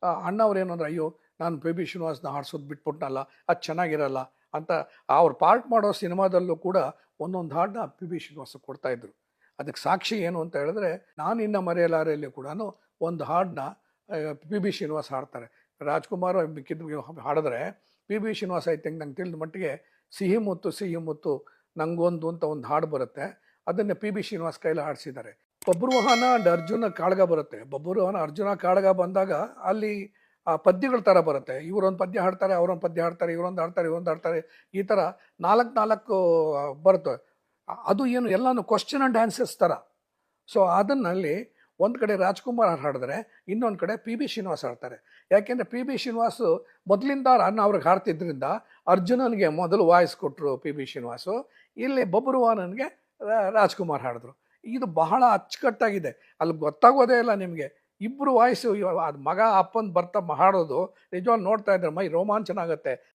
ಅಣ್ಣ ಅವ್ರೇನು ಅಂದ್ರೆ, ಅಯ್ಯೋ ನಾನು ಪಿ ಬಿ ಶ್ರೀನಿವಾಸ್ನ ಹಾಡ್ಸೋದು ಬಿಟ್ಬಿಟ್ನಲ್ಲ, ಅದು ಚೆನ್ನಾಗಿರಲ್ಲ ಅಂತ ಅವ್ರು ಪಾರ್ಟ್ ಮಾಡೋ ಸಿನಿಮಾದಲ್ಲೂ ಕೂಡ ಒಂದೊಂದು ಹಾಡನ್ನ ಪಿ ಬಿ ಶ್ರೀನಿವಾಸಕ್ಕೆ ಕೊಡ್ತಾಯಿದ್ರು. ಅದಕ್ಕೆ ಸಾಕ್ಷಿ ಏನು ಅಂತ ಹೇಳಿದ್ರೆ, ನಾನಿನ್ನ ಮರೆಯಲಾರೆಯಲ್ಲಿ ಕೂಡ ಒಂದು ಹಾಡನ್ನ ಪಿ ಬಿ ಶ್ರೀನಿವಾಸ್ ಹಾಡ್ತಾರೆ. ರಾಜ್ಕುಮಾರ್ ಮಿಕ್ಕಿದ್ದು ಹಾಡಿದ್ರೆ P B Srinivas I think ನಂಗೆ ತಿಳಿದ ಮಟ್ಟಿಗೆ ಸಿಹಿ ಮುತ್ತು ಸಿಹಿ ಮುತ್ತು ನಂಗೊಂದು ಅಂತ ಒಂದು ಹಾಡು ಬರುತ್ತೆ. ಅದನ್ನು ಪಿ ಬಿ ಶ್ರೀನಿವಾಸ್ ಕೈಲಿ ಹಾಡಿಸಿದ್ದಾರೆ. ಬಬ್ರುವಾಹನ ಅಂಡ್ ಅರ್ಜುನ ಕಾಳಗ ಬರುತ್ತೆ. ಬಬ್ರುವಾಹನ ಅರ್ಜುನ ಕಾಳಗ ಬಂದಾಗ ಅಲ್ಲಿ ಆ ಪದ್ಯಗಳ ಥರ ಬರುತ್ತೆ. ಇವರೊಂದು ಪದ್ಯ ಹಾಡ್ತಾರೆ, ಅವರೊಂದು ಪದ್ಯ ಹಾಡ್ತಾರೆ, ಇವರೊಂದು ಹಾಡ್ತಾರೆ, ಇವರೊಂದು ಹಾಡ್ತಾರೆ, ಈ ಥರ ನಾಲ್ಕು ಬರುತ್ತೆ. ಅದು ಏನು ಎಲ್ಲನೂ ಕ್ವಶನ್ ಆ್ಯಂಡ್ ಆನ್ಸರ್ಸ್ ಥರ. ಸೊ ಅದನ್ನಲ್ಲಿ ಒಂದು ಕಡೆ ರಾಜ್ಕುಮಾರ್ ಹಾಡಿದ್ರೆ, ಇನ್ನೊಂದು ಕಡೆ ಪಿ ಬಿ ಶ್ರೀನಿವಾಸ್ ಹಾಡ್ತಾರೆ. ಯಾಕೆಂದರೆ ಪಿ ಬಿ ಶ್ರೀನಿವಾಸು ಮೊದಲಿಂದ ಅವ್ರಿಗೆ ಹಾಡ್ತಿದ್ರಿಂದ ಅರ್ಜುನನಿಗೆ ಮೊದಲು ವಾಯ್ಸ್ ಕೊಟ್ಟರು ಪಿ ಬಿ ಶ್ರೀನಿವಾಸು. ಇಲ್ಲಿ ಬಬ್ರುವಾಹನನಿಗೆ ರಾಜ್ಕುಮಾರ್ ಹಾಡಿದ್ರು. ಇದು ಬಹಳ ಅಚ್ಚುಕಟ್ಟಾಗಿದೆ. ಅಲ್ಲಿ ಗೊತ್ತಾಗೋದೇ ಇಲ್ಲ ನಿಮಗೆ. ಇಬ್ಬರು ವಾಯ್ಸು, ಅದು ಮಗ ಅಪ್ಪನ ಬರ್ತಾ ಹಾಡೋದು ನಿಜವಾಗ್ಲೂ ನೋಡ್ತಾ ಇದ್ರೆ ಮೈ ರೋಮಾಂಚನ ಆಗುತ್ತೆ.